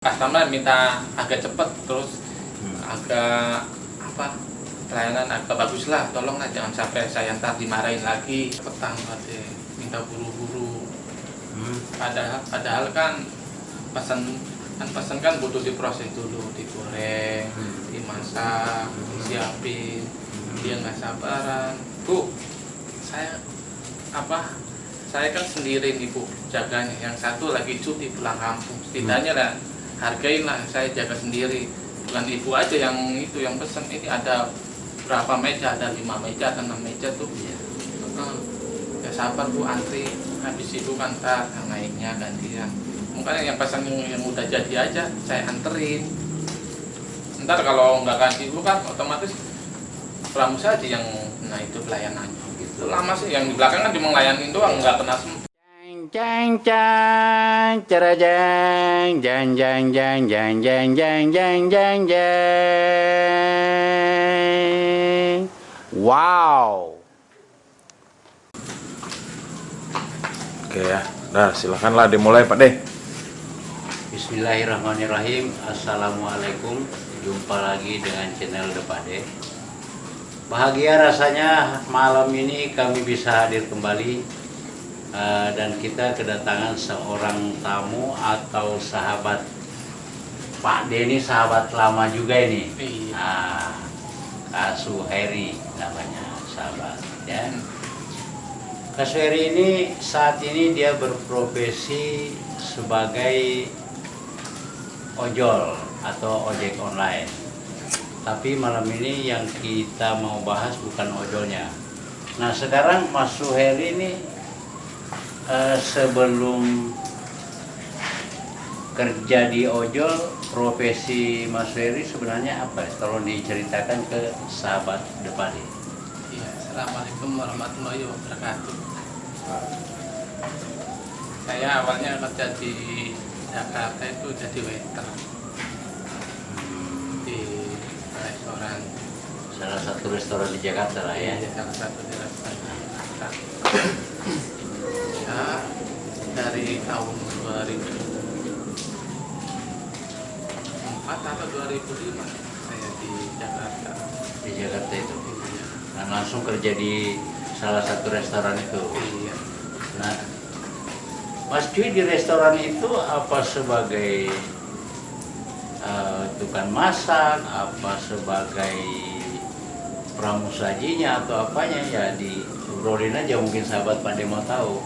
Customer minta agak cepet, terus agak apa, pelayanan agak bagus lah, tolong lah jangan sampai saya ntar dimarahin lagi. Petang deh, minta buru-buru. Padahal kan pesan kan butuh diproses dulu, digoreng, dimasak, disiapin. Dia nggak sabaran. Bu, saya kan sendiri nih Bu jaganya, yang satu lagi cuti pulang kampung. Setidaknya lah hargain lah, saya jaga sendiri, bukan ibu aja yang pesen. Ini ada berapa meja, ada 5 meja atau 6 meja tuh. Ya sabar Bu, antri, habis itu kan ntar naiknya gantian. Makanya yang pesan yang udah jadi aja saya anterin. Ntar kalau nggak ganti Bu kan otomatis pramu saja yang itu pelayanannya gitu. Lama sih, yang di belakang kan cuma ngelayanin doang, nggak kena semua. Jang jang cara jang jang jang jang jang jang jang jang jang jang. Wow. Oke ya, nah silakanlah dimulai Pak De. Bismillahirrahmanirrahim. Assalamualaikum. Jumpa lagi dengan channel The Pak De. Bahagia rasanya malam ini kami bisa hadir kembali. Dan kita kedatangan seorang tamu atau sahabat Pak De ini, sahabat lama juga ini. Kak Suheri namanya, sahabat ya. Kak Suheri ini saat ini dia berprofesi sebagai ojol atau ojek online. Tapi malam ini yang kita mau bahas bukan ojolnya. Nah sekarang Mas Suheri ini sebelum kerja di ojol, profesi Mas Suheri sebenarnya apa? Tolong diceritakan ke sahabat The Pak De. Iya, Assalamualaikum warahmatullahi wabarakatuh. Saya awalnya kerja di Jakarta itu jadi waiter di restoran. Salah satu restoran di Jakarta lah ya. Salah satu di restoran Jakarta. Ya, dari tahun 2004 atau 2005 saya di Jakarta. Di Jakarta itu. Nah, langsung kerja di salah satu restoran itu. Iya. Nah, Mas Cuy di restoran itu apa sebagai tukang masak, apa sebagai pramusajinya atau apanya ya, diobrolin aja, mungkin sahabat Pak De mau tahu.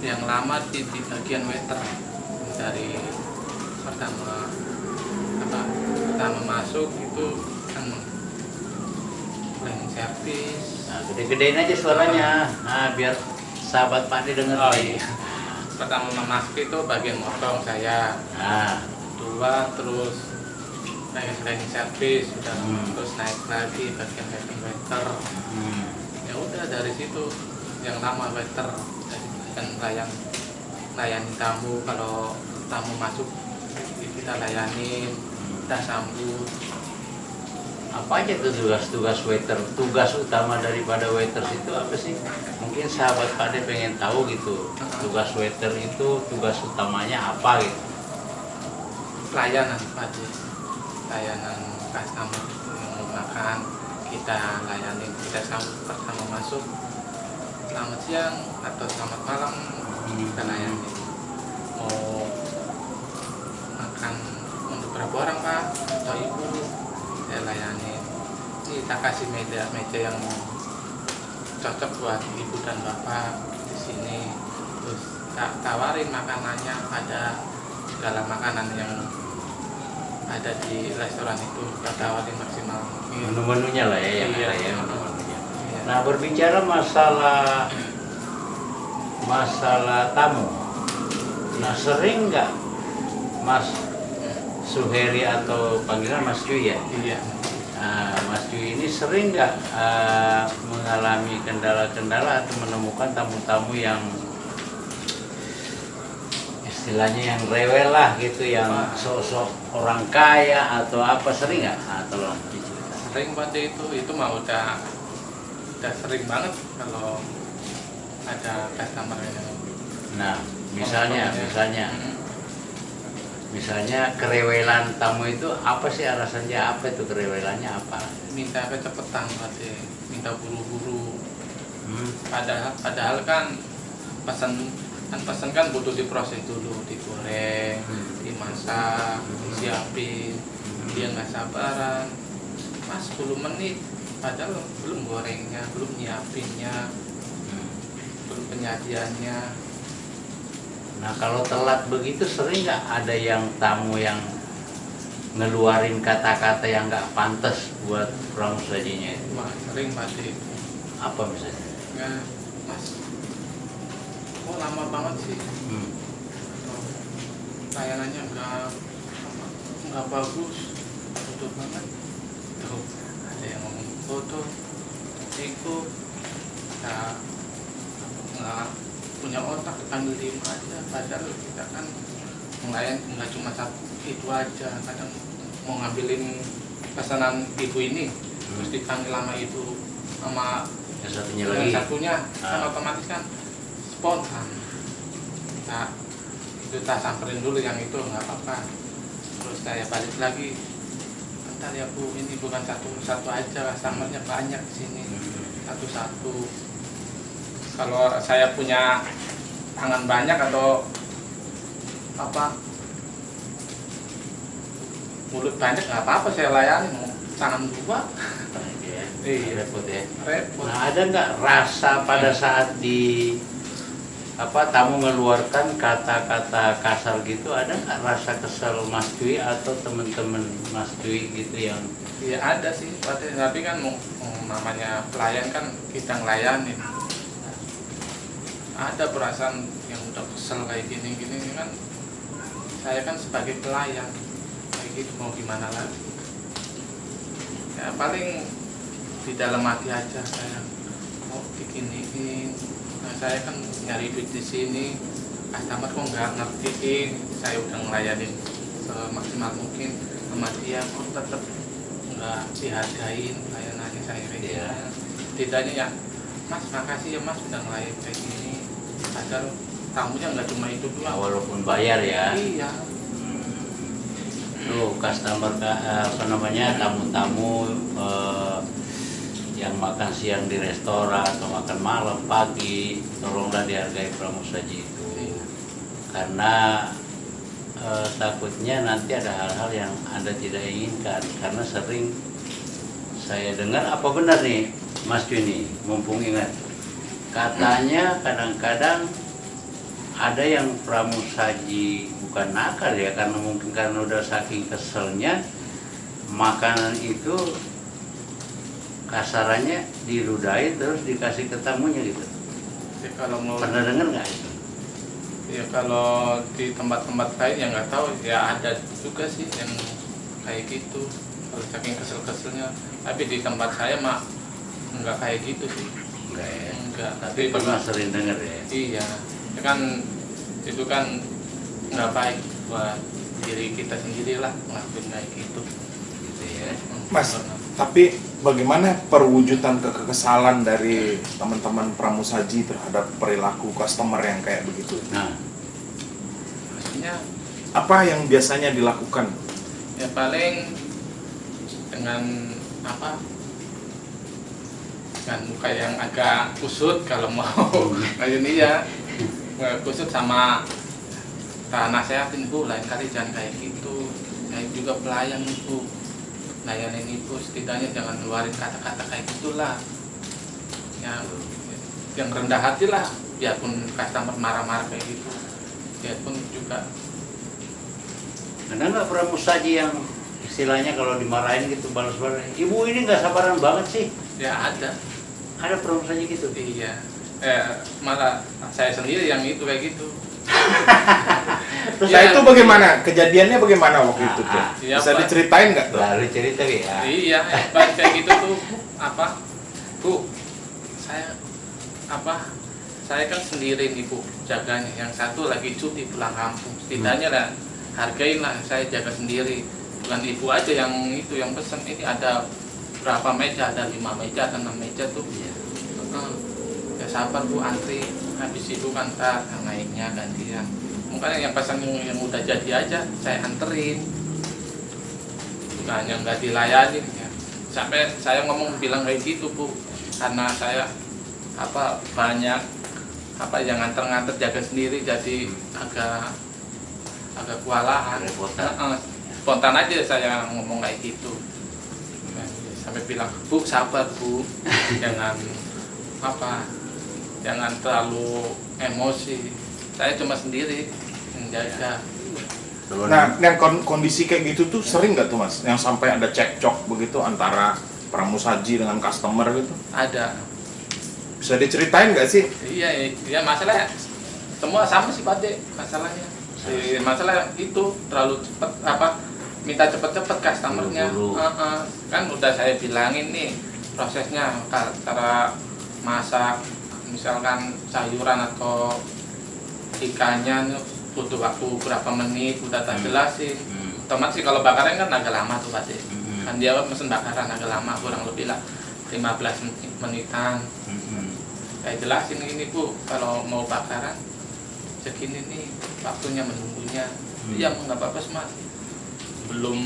Yang lama di bagian waiter, dari pertama masuk itu kan cleaning service. Nah, gede-gedein aja suaranya, nah biar sahabat Pak De dengar. Oh iya. Pertama masuk itu bagian motong saya. Nah, Dua, terus cleaning service, sudah terus naik lagi bagian waiter. Ya udah dari situ yang lama waiter, dan layani tamu. Kalau tamu masuk kita layanin, kita sambut. apa aja tuh tugas-tugas waiter? Tugas utama daripada waiter itu apa sih? Mungkin sahabat Pak De pengen tahu gitu. Tugas waiter itu tugas utamanya apa gitu? Pelayanan pada layanan customer itu yang mau makan, kita layanin, kita sambut pertama masuk, selamat siang atau selamat malam, kita layanin. Mau makan untuk berapa orang Pak atau Ibu, saya layanin. Ini kita kasih meja yang cocok buat Ibu dan Bapak di sini. Terus tawarin makanannya, ada segala makanan yang ada di restoran itu kita tawarin maksimal mungkin. Menu-menunya lah ya, yang Iya, ada ya, menu. menu-menunya. Iya. Nah, berbicara masalah tamu, nah sering nggak Mas Suheri atau panggilan Mas Cuy ya? Iya. Nah, Mas Cuy ini sering nggak mengalami kendala-kendala atau menemukan tamu-tamu yang istilahnya yang rewel lah gitu, yang sosok orang kaya atau apa, sering nggak? Nah, tolong diceritakan. Sering pada itu mah udah sering banget kalau ada customer yang Nah, misalnya Misalnya kerewelan tamu itu apa sih alasannya, apa itu kerewelannya apa? Minta kecepatan berarti, minta buru-buru. Hmm. Padahal kan pesan kan butuh diproses dulu, digoreng, dimasak, disiapin. Dia nggak sabaran, Mas 10 menit, padahal belum gorengnya, belum nyiapinnya, belum penyajiannya. Nah kalau telat begitu sering nggak ada yang tamu yang ngeluarin kata-kata yang nggak pantas buat pramusajinya itu? Wah, sering pasti. Apa misalnya? Nggak, Mas, kok lama banget sih? Hmm. Atau layanannya nggak bagus, tutup banget. Tuh, ada yang ngomong foto, itu nggak punya otak, ambil diem aja. Padahal kita kan ngelayan nggak cuma satu itu aja, kadang mau ngambilin pesanan ibu ini terus dipanggil lama itu sama Yang satunya yang lagi. satunya kan otomatis kan spontan. Nah, itu tak samperin dulu yang itu nggak apa-apa, terus saya balik lagi, bentar ya Bu, ini bukan satu aja, customernya banyak di sini, satu-satu. Kalau saya punya tangan banyak atau apa mulut banyak nggak apa-apa, saya layani. Mau tangan dua Iya, repot ya. repot. Nah ada nggak rasa pada saat di tamu mengeluarkan kata-kata kasar gitu, ada nggak rasa kesel Mas Dwi atau teman-teman Mas Dwi gitu yang? Iya ada sih, tapi kan namanya pelayan kan kita ngelayanin. Ada perasaan yang udah kesel kayak gini kan, saya kan sebagai pelayan kayak gitu, mau gimana lagi? Ya paling di dalam hati aja saya mau diginiin. Nah, saya kan nyari duit di sini, customer kok nggak ngertiin, saya udah ngelayanin semaksimal mungkin, sama dia kok tetap nggak dihargain layanannya saya kayak gini. Tidaknya ya, Mas makasih ya Mas udah ngelayan kayak gini. Padahal tamunya nggak cuma itu Ya, doang. walaupun bayar ya. Iya. Tuh customer tamu-tamu yang makan siang di restoran atau makan malam pagi, tolonglah dihargai pramusaji itu. Iya. Karena takutnya nanti ada hal-hal yang Anda tidak inginkan. Karena sering saya dengar, apa benar nih Mas Juni, mumpung ingat, katanya kadang-kadang ada yang pramusaji bukan nakal ya, karena mungkin karena udah saking keselnya makanan itu kasarannya diludahin terus dikasih ke tamunya gitu. Ya, kalau mau Pernah dengar nggak itu? ya kalau di tempat-tempat lain ya nggak tahu, ya ada juga sih yang kayak gitu kalau saking kesel-keselnya. Tapi di tempat saya mah nggak kayak gitu sih. Enggak ya. Enggak. Tapi pernah sering dengar ya. Iya, ya kan itu kan nggak baik buat diri kita sendiri lah ngelakuin kayak gitu. Gitu ya. Mas, tapi bagaimana perwujudan kekesalan dari teman-teman pramusaji terhadap perilaku customer yang kayak begitu? Nah, Maksudnya Apa yang biasanya dilakukan? ya paling dengan apa? Dengan muka yang agak kusut kalau mau kayak ini ya, kusut sama tak nasehatin Bu, lain kali jangan kayak gitu. Saya juga pelayan Bu, layanin ibu, setidaknya jangan ngeluarin kata-kata kayak gitulah. Yang rendah hati lah, biarpun customer marah-marah kayak gitu, biarpun juga. ada nggak pramusaji yang istilahnya kalau dimarahin gitu balas-balas, ibu ini nggak sabaran banget sih? Ya ada. Ada pramusaji gitu? Iya, malah saya sendiri yang itu kayak gitu. Terus Ya. itu bagaimana? Kejadiannya bagaimana waktu itu tuh? Iya, Bisa Pak. diceritain nggak tuh? Lalu cerita ya. Iya, pas kayak gitu tuh apa? Bu, saya kan sendiri nih Bu, jaganya. Yang satu lagi cuti pulang kampung. Setidaknya lah hargain lah, saya jaga sendiri. Bukan ibu aja yang itu yang pesen. Ini ada berapa meja? Ada 5 meja, ada 6 meja tuh. Iya. Ya sabar Bu, antri. Habis itu kan ntar naiknya gantian. makanya yang pasang yang udah jadi aja saya anterin, bukannya nggak dilayanin ya. Sampai saya ngomong bilang kayak gitu Bu, karena saya banyak yang nganter-nganter jaga sendiri, jadi agak kewalahan. Spontan aja saya ngomong kayak gitu. Sampai bilang, Bu sabar Bu, jangan terlalu emosi. Saya cuma sendiri menjaga. Nah, yang kondisi kayak gitu tuh sering nggak tuh Mas? Yang sampai ada cekcok begitu antara pramusaji dengan customer gitu? Ada. Bisa diceritain nggak sih? Iya masalah semua sama sih Pak De, masalahnya. Masalah itu terlalu cepat minta cepet-cepet customernya. Kan udah saya bilangin nih prosesnya, cara masak misalkan sayuran atau ikannya butuh waktu berapa menit, udah tak jelasin. Otomatis kalau bakaran kan agak lama tuh Pak De. Kan dia mesen bakaran agak lama, kurang lebih lah 15 menitan. Saya jelasin ini Bu, kalau mau bakaran segini nih waktunya menunggunya. Iya nggak apa-apa Mas. Belum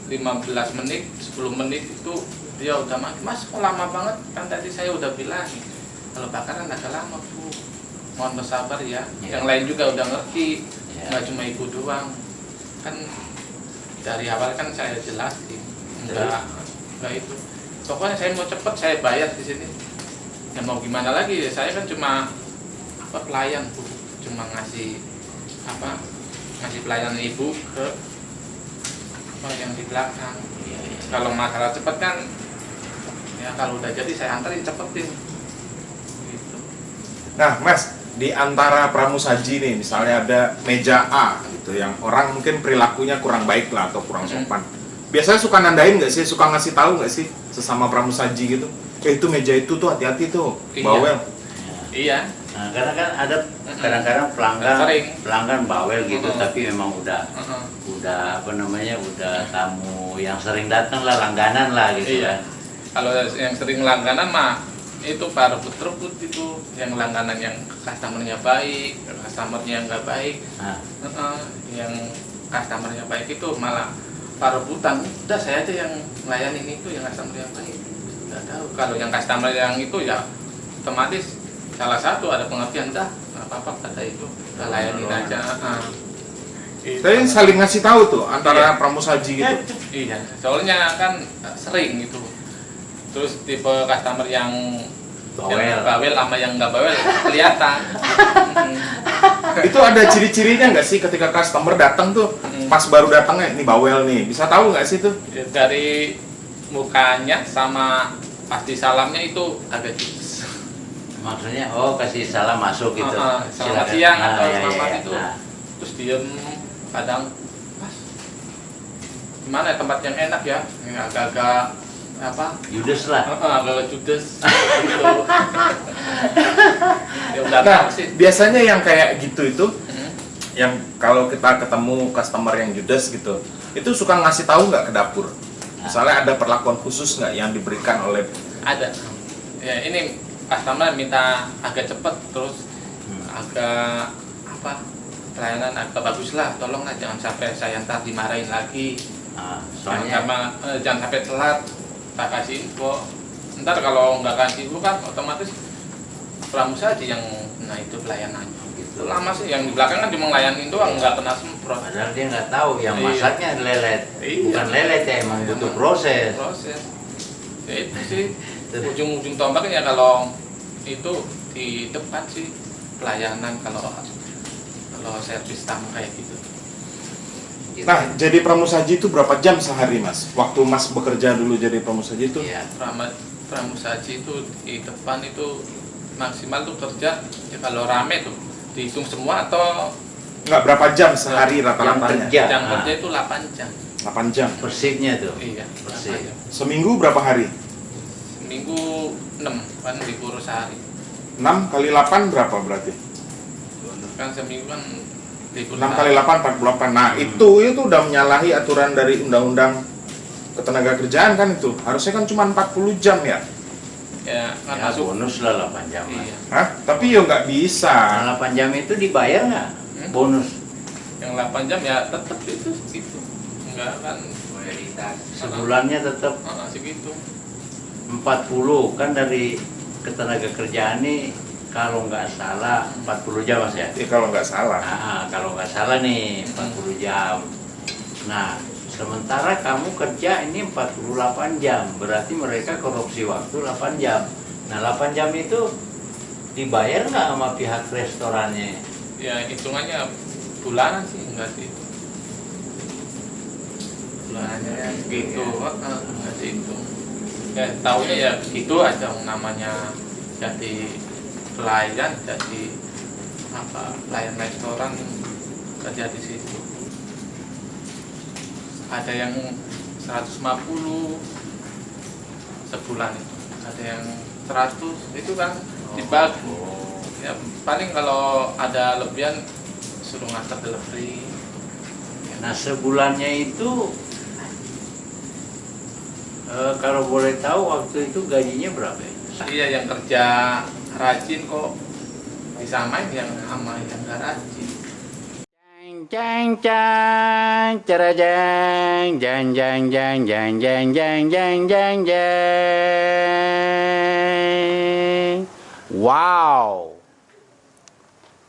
15 menit, 10 menit itu dia udah Mas kok lama banget, kan tadi saya udah bilang kalau bakaran agak lama Bu, mohon bersabar ya. Yang lain juga udah ngerti, nggak cuma ibu doang kan, dari awal kan saya jelasin enggak itu, pokoknya saya mau cepet saya bayar di sini ya, mau gimana lagi ya, saya kan cuma pelayan Bu, cuma ngasih pelayanan ibu ke yang di belakang. Kalau masalah cepet kan ya, kalau udah jadi saya anterin cepetin gitu. Nah Mas, di antara pramusaji nih misalnya ada meja A gitu yang orang mungkin perilakunya kurang baik lah atau kurang sopan, biasanya suka nandain nggak sih, suka ngasih tahu nggak sih sesama pramusaji gitu, itu meja itu tuh hati-hati tuh bawel. Iya. Nah, karena kan ada kadang-kadang pelanggan bawel gitu, tapi memang udah udah tamu yang sering datang lah, langganan lah gitu kan. Kalau yang sering langganan mah itu para rebut itu, yang langganan yang customernya baik, customernya nggak baik. Yang customernya baik itu malah para rebutan. Udah saya aja yang ngelayanin itu, yang customer yang baik. Nggak tahu. Kalau yang customer yang itu ya otomatis salah satu ada pengertian, dah nggak apa-apa kata itu, kita layanin aja. Tapi saling ngasih tahu tuh antara pramusaji gitu. Iya, soalnya kan sering gitu. Terus tipe customer yang bawel sama yang nggak bawel kelihatan. Itu ada ciri-cirinya nggak sih ketika customer datang tuh, pas baru datangnya ini bawel nih, bisa tahu nggak sih tuh? Dari mukanya sama pasti salamnya itu agak judes. Maksudnya kasih salam masuk gitu. Selamat siang atau selamat itu. Terus diem, kadang Mas gimana ya tempat yang enak ya, yang agak-agak judes lah. Agak judes gitu. Ya udah Nah, sih. biasanya yang kayak gitu itu, yang kalau kita ketemu customer yang judes gitu, itu suka ngasih tahu nggak ke dapur? Misalnya ada perlakuan khusus nggak yang diberikan oleh? Ada. Ya ini customer minta agak cepet, terus agak pelayanan agak bagus lah, tolonglah jangan sampai saya ntar dimarahin lagi. Soalnya jangan sampai telat, tak kasih info. Ntar kalau nggak kasih info kan otomatis pramusaji yang itu pelayanannya. Gitu. Lama sih, yang di belakang kan cuma ngelayanin doang, nggak pernah semprot. Padahal dia nggak tahu yang masaknya lelet, bukan lelet ya, emang butuh proses. Ya itu sih ujung-ujung tombaknya kalau itu di depan sih pelayanan, kalau servis tamu kayak gitu. Nah, jadi pramusaji itu berapa jam sehari Mas? Waktu Mas bekerja dulu jadi pramusaji itu? Iya, pramusaji itu di depan itu maksimal tuh kerja ya, kalau rame tuh dihitung semua atau nggak, berapa jam sehari rata-ratanya? Jam kerja itu 8 jam. 8 jam. Persibnya tuh. Iya, Persib. Seminggu berapa hari? Seminggu 6 kan libur sehari. 6 kali 8 berapa berarti? Kan seminggu kan libur 6 kali 8 48. Nah, itu udah menyalahi aturan dari Undang-Undang Ketenagakerjaan kan itu. Harusnya kan cuma 40 jam ya. Ya kan Ya masuk. bonus lah 8 jam. Iya. Hah? Tapi yo nggak bisa. Nah, 8 jam itu dibayar nggak? Bonus. Yang 8 jam ya tetap itu segitu. Enggak kan Sebulannya tetap segitu. 40 kan dari ketenaga kerjaan nih kalau nggak salah 40 jam Mas ya. Kalau nggak salah. Nah, kalau nggak salah nih 40 jam. Nah, sementara kamu kerja ini 48 jam, berarti mereka korupsi waktu 8 jam. Nah, 8 jam itu dibayar nggak sama pihak restorannya? Ya hitungannya bulanan sih enggak sih. Bulanannya ya segitu, enggak dihitung. Ya tahunya ya gitu aja namanya jadi pelayan, jadi apa pelayan restoran kerja di situ. Ada yang 150 sebulan itu, ada yang 100 itu kan dibagi. Ya paling kalau ada lebihan suruh ngantar delivery. Nah, sebulannya itu kalau boleh tahu waktu itu gajinya berapa ya? Iya yang kerja rajin kok disamain yang sama yang nggak rajin. Jang jang cara jang jang jang jang jang jang jang jang jang jang. Wow.